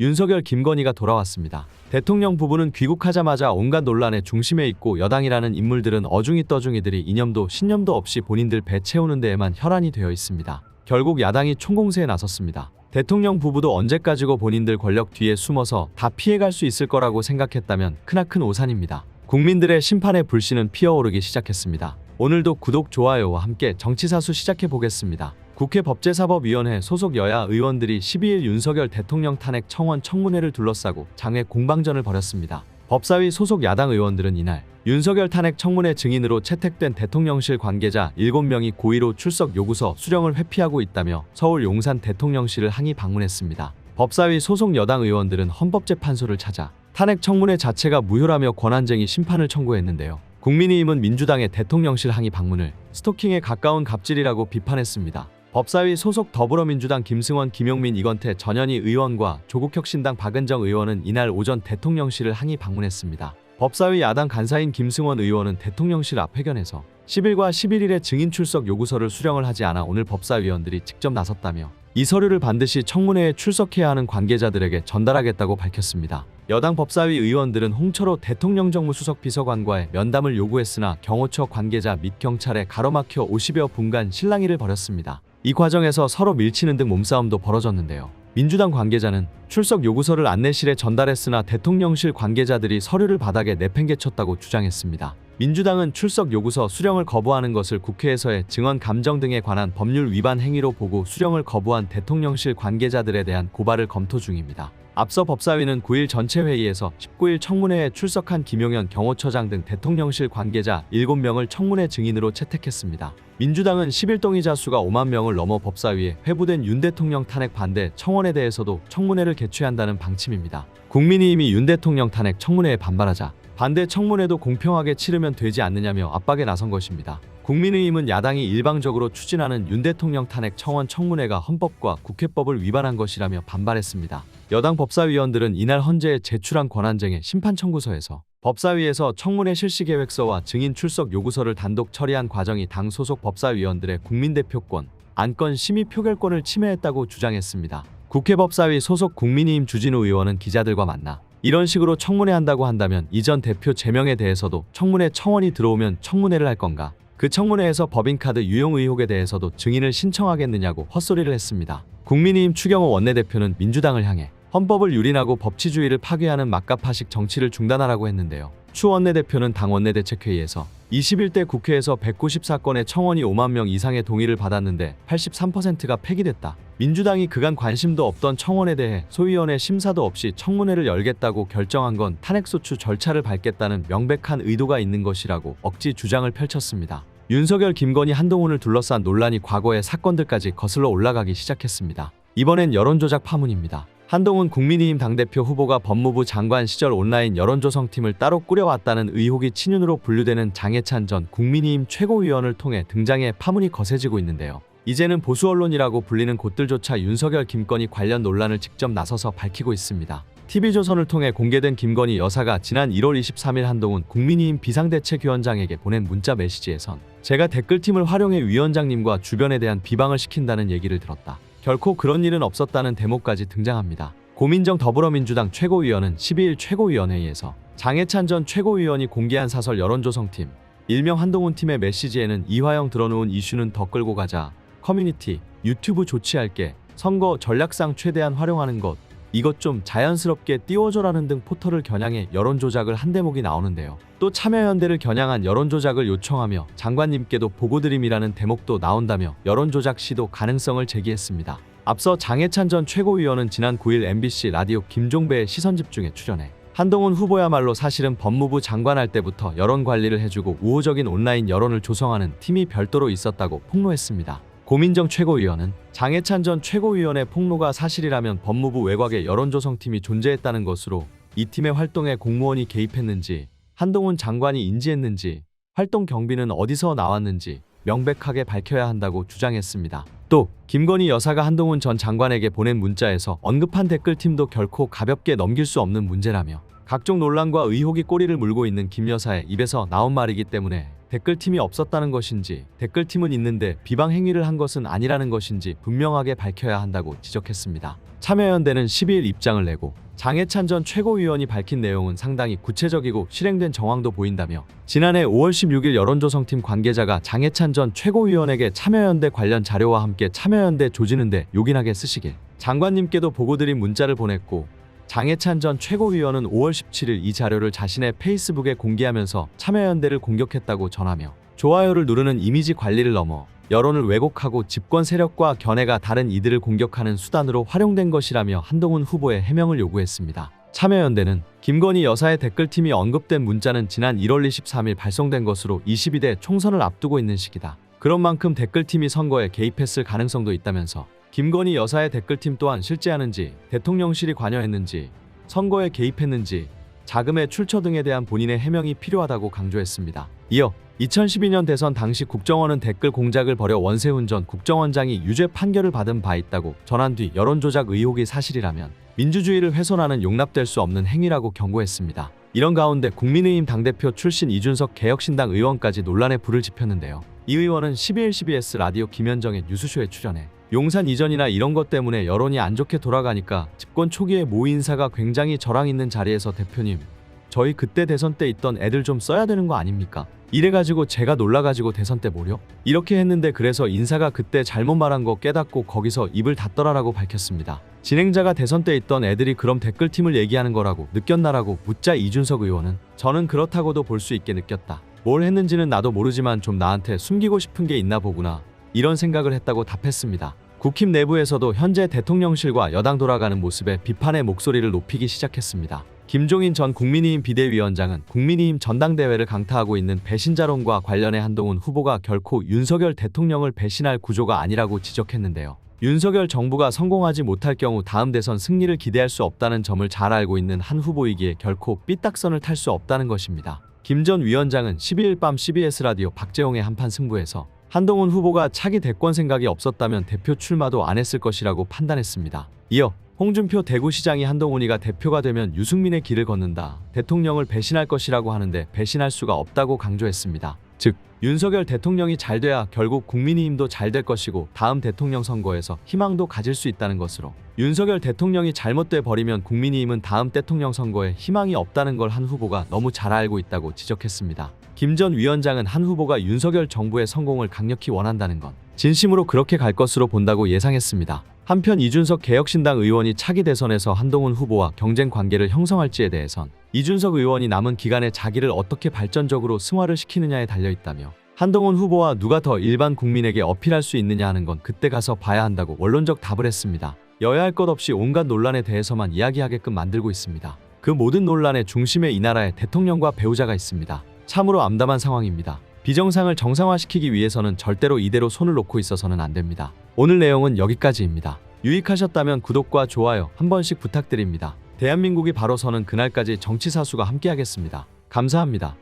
윤석열, 김건희가 돌아왔습니다. 대통령 부부는 귀국하자마자 온갖 논란의 중심에 있고 여당이라는 인물들은 어중이 떠중이들이 이념도 신념도 없이 본인들 배 채우는 데에만 혈안이 되어 있습니다. 결국 야당이 총공세에 나섰습니다. 대통령 부부도 언제까지고 본인들 권력 뒤에 숨어서 다 피해갈 수 있을 거라고 생각했다면 크나큰 오산입니다. 국민들의 심판의 불씨는 피어오르기 시작했습니다. 오늘도 구독, 좋아요와 함께 정치사수 시작해 보겠습니다. 국회 법제사법위원회 소속 여야 의원들이 12일 윤석열 대통령 탄핵 청원 청문회를 둘러싸고 장외 공방전을 벌였습니다. 법사위 소속 야당 의원들은 이날 윤석열 탄핵 청문회 증인으로 채택된 대통령실 관계자 7명이 고의로 출석 요구서 수령을 회피하고 있다며 서울 용산 대통령실을 항의 방문했습니다. 법사위 소속 여당 의원들은 헌법재판소를 찾아 탄핵 청문회 자체가 무효라며 권한쟁의 심판을 청구했는데요. 국민의힘은 민주당의 대통령실 항의 방문을 스토킹에 가까운 갑질이라고 비판했습니다. 법사위 소속 더불어민주당 김승원, 김용민, 이건태, 전현희 의원과 조국혁신당 박은정 의원은 이날 오전 대통령실을 항의 방문했습니다. 법사위 야당 간사인 김승원 의원은 대통령실 앞 회견에서 10일과 11일에 증인 출석 요구서를 수령을 하지 않아 오늘 법사위원들이 직접 나섰다며 이 서류를 반드시 청문회에 출석해야 하는 관계자들에게 전달하겠다고 밝혔습니다. 여당 법사위 의원들은 홍철호 대통령 정무수석 비서관과의 면담을 요구했으나 경호처 관계자 및 경찰에 가로막혀 50여 분간 실랑이를 벌였습니다. 이 과정에서 서로 밀치는 등 몸싸움도 벌어졌는데요. 민주당 관계자는 출석 요구서를 안내실에 전달했으나 대통령실 관계자들이 서류를 바닥에 내팽개쳤다고 주장했습니다. 민주당은 출석 요구서 수령을 거부하는 것을 국회에서의 증언 감정 등에 관한 법률 위반 행위로 보고 수령을 거부한 대통령실 관계자들에 대한 고발을 검토 중입니다. 앞서 법사위는 9일 전체 회의에서 19일 청문회에 출석한 김용현 경호처장 등 대통령실 관계자 7명을 청문회 증인으로 채택했습니다. 민주당은 10일 동의자 수가 5만 명을 넘어 법사위에 회부된 윤 대통령 탄핵 반대 청원에 대해서도 청문회를 개최한다는 방침입니다. 국민의힘이 윤 대통령 탄핵 청문회에 반발하자 반대 청문회도 공평하게 치르면 되지 않느냐며 압박에 나선 것입니다. 국민의힘은 야당이 일방적으로 추진하는 윤 대통령 탄핵 청원 청문회가 헌법과 국회법을 위반한 것이라며 반발했습니다. 여당 법사위원들은 이날 헌재에 제출한 권한쟁의 심판 청구서에서 법사위에서 청문회 실시 계획서와 증인 출석 요구서를 단독 처리한 과정이 당 소속 법사위원들의 국민대표권, 안건 심의 표결권을 침해했다고 주장했습니다. 국회 법사위 소속 국민의힘 주진우 의원은 기자들과 만나 이런 식으로 청문회 한다고 한다면 이전 대표 제명에 대해서도 청문회 청원이 들어오면 청문회를 할 건가? 그 청문회에서 법인카드 유용 의혹에 대해서도 증인을 신청하겠느냐고 헛소리를 했습니다. 국민의힘 추경호 원내대표는 민주당을 향해 헌법을 유린하고 법치주의를 파괴하는 막가파식 정치를 중단하라고 했는데요. 추 원내대표는 당 원내대책회의에서 21대 국회에서 194건의 청원이 5만 명 이상의 동의를 받았는데 83%가 폐기됐다. 민주당이 그간 관심도 없던 청원에 대해 소위원회 심사도 없이 청문회를 열겠다고 결정한 건 탄핵소추 절차를 밟겠다는 명백한 의도가 있는 것이라고 억지 주장을 펼쳤습니다. 윤석열, 김건희, 한동훈을 둘러싼 논란이 과거의 사건들까지 거슬러 올라가기 시작했습니다. 이번엔 여론조작 파문입니다. 한동훈 국민의힘 당대표 후보가 법무부 장관 시절 온라인 여론조성팀을 따로 꾸려왔다는 의혹이 친윤으로 분류되는 장해찬 전 국민의힘 최고위원을 통해 등장해 파문이 거세지고 있는데요. 이제는 보수 언론이라고 불리는 곳들조차 윤석열, 김건희 관련 논란을 직접 나서서 밝히고 있습니다. TV조선을 통해 공개된 김건희 여사가 지난 1월 23일 한동훈 국민의힘 비상대책위원장에게 보낸 문자 메시지에선 제가 댓글팀을 활용해 위원장님과 주변에 대한 비방을 시킨다는 얘기를 들었다. 결코 그런 일은 없었다는 대목까지 등장합니다. 고민정 더불어민주당 최고위원은 12일 최고위원회의에서 장해찬 전 최고위원이 공개한 사설 여론조성팀, 일명 한동훈 팀의 메시지에는 이화영 들어놓은 이슈는 더 끌고 가자, 커뮤니티, 유튜브 조치할게, 선거 전략상 최대한 활용하는 것, 이것 좀 자연스럽게 띄워줘라는 등 포털을 겨냥해 여론조작을 한 대목이 나오는데요. 또 참여연대를 겨냥한 여론조작을 요청하며 장관님께도 보고드림이라는 대목도 나온다며 여론조작 시도 가능성을 제기했습니다. 앞서 장해찬 전 최고위원은 지난 9일 MBC 라디오 김종배의 시선집중에 출연해 한동훈 후보야말로 사실은 법무부 장관 할 때부터 여론 관리를 해주고 우호적인 온라인 여론을 조성하는 팀이 별도로 있었다고 폭로했습니다. 고민정 최고위원은 장해찬 전 최고위원의 폭로가 사실이라면 법무부 외곽에 여론조성팀이 존재했다는 것으로 이 팀의 활동에 공무원이 개입했는지, 한동훈 장관이 인지했는지, 활동 경비는 어디서 나왔는지 명백하게 밝혀야 한다고 주장했습니다. 또 김건희 여사가 한동훈 전 장관에게 보낸 문자에서 언급한 댓글팀도 결코 가볍게 넘길 수 없는 문제라며 각종 논란과 의혹이 꼬리를 물고 있는 김 여사의 입에서 나온 말이기 때문에 댓글팀이 없었다는 것인지 댓글팀은 있는데 비방 행위를 한 것은 아니라는 것인지 분명하게 밝혀야 한다고 지적했습니다. 참여연대는 12일 입장을 내고 장해찬 전 최고위원이 밝힌 내용은 상당히 구체적이고 실행된 정황도 보인다며 지난해 5월 16일 여론조성팀 관계자가 장해찬 전 최고위원에게 참여연대 관련 자료와 함께 참여연대 조지는데 요긴하게 쓰시길 장관님께도 보고드린 문자를 보냈고 장해찬 전 최고위원은 5월 17일 이 자료를 자신의 페이스북에 공개하면서 참여연대를 공격했다고 전하며 좋아요를 누르는 이미지 관리를 넘어 여론을 왜곡하고 집권 세력과 견해가 다른 이들을 공격하는 수단으로 활용된 것이라며 한동훈 후보의 해명을 요구했습니다. 참여연대는 김건희 여사의 댓글팀이 언급된 문자는 지난 1월 23일 발송된 것으로 22대 총선을 앞두고 있는 시기다. 그런 만큼 댓글팀이 선거에 개입했을 가능성도 있다면서 김건희 여사의 댓글팀 또한 실제하는지, 대통령실이 관여했는지, 선거에 개입했는지, 자금의 출처 등에 대한 본인의 해명이 필요하다고 강조했습니다. 이어 2012년 대선 당시 국정원은 댓글 공작을 벌여 원세훈 전 국정원장이 유죄 판결을 받은 바 있다고 전한 뒤 여론조작 의혹이 사실이라면 민주주의를 훼손하는 용납될 수 없는 행위라고 경고했습니다. 이런 가운데 국민의힘 당대표 출신 이준석 개혁신당 의원까지 논란에 불을 지폈는데요. 이 의원은 12일 CBS 라디오 김현정의 뉴스쇼에 출연해 용산 이전이나 이런 것 때문에 여론이 안 좋게 돌아가니까 집권 초기에 모 인사가 굉장히 저랑 있는 자리에서 대표님, 저희 그때 대선 때 있던 애들 좀 써야 되는 거 아닙니까? 이래가지고 제가 놀라가지고 대선 때 뭐려? 이렇게 했는데 그래서 인사가 그때 잘못 말한 거 깨닫고 거기서 입을 닫더라라고 밝혔습니다. 진행자가 대선 때 있던 애들이 그럼 댓글팀을 얘기하는 거라고 느꼈나라고 묻자 이준석 의원은 저는 그렇다고도 볼 수 있게 느꼈다. 뭘 했는지는 나도 모르지만 좀 나한테 숨기고 싶은 게 있나 보구나. 이런 생각을 했다고 답했습니다. 국힘 내부에서도 현재 대통령실과 여당 돌아가는 모습에 비판의 목소리를 높이기 시작했습니다. 김종인 전 국민의힘 비대위원장은 국민의힘 전당대회를 강타하고 있는 배신자론과 관련해 한동훈 후보가 결코 윤석열 대통령을 배신할 구조가 아니라고 지적했는데요. 윤석열 정부가 성공하지 못할 경우 다음 대선 승리를 기대할 수 없다는 점을 잘 알고 있는 한 후보이기에 결코 삐딱선을 탈 수 없다는 것입니다. 김 전 위원장은 12일 밤 CBS 라디오 박재홍의 한판 승부에서 한동훈 후보가 차기 대권 생각이 없었다면 대표 출마도 안 했을 것이라고 판단했습니다. 이어 홍준표 대구시장이 한동훈이가 대표가 되면 유승민의 길을 걷는다. 대통령을 배신할 것이라고 하는데 배신할 수가 없다고 강조했습니다. 즉 윤석열 대통령이 잘 돼야 결국 국민의힘도 잘 될 것이고 다음 대통령 선거에서 희망도 가질 수 있다는 것으로 윤석열 대통령이 잘못돼 버리면 국민의힘은 다음 대통령 선거에 희망이 없다는 걸 한 후보가 너무 잘 알고 있다고 지적했습니다. 김 전 위원장은 한 후보가 윤석열 정부의 성공을 강력히 원한다는 건 진심으로 그렇게 갈 것으로 본다고 예상했습니다. 한편 이준석 개혁신당 의원이 차기 대선에서 한동훈 후보와 경쟁 관계를 형성할지에 대해선 이준석 의원이 남은 기간에 자기를 어떻게 발전적으로 승화를 시키느냐에 달려있다며 한동훈 후보와 누가 더 일반 국민에게 어필할 수 있느냐 하는 건 그때 가서 봐야 한다고 원론적 답을 했습니다. 여야 할 것 없이 온갖 논란에 대해서만 이야기하게끔 만들고 있습니다. 그 모든 논란의 중심에 이 나라에 대통령과 배우자가 있습니다. 참으로 암담한 상황입니다. 비정상을 정상화시키기 위해서는 절대로 이대로 손을 놓고 있어서는 안 됩니다. 오늘 내용은 여기까지입니다. 유익하셨다면 구독과 좋아요 한 번씩 부탁드립니다. 대한민국이 바로 서는 그날까지 정치사수가 함께하겠습니다. 감사합니다.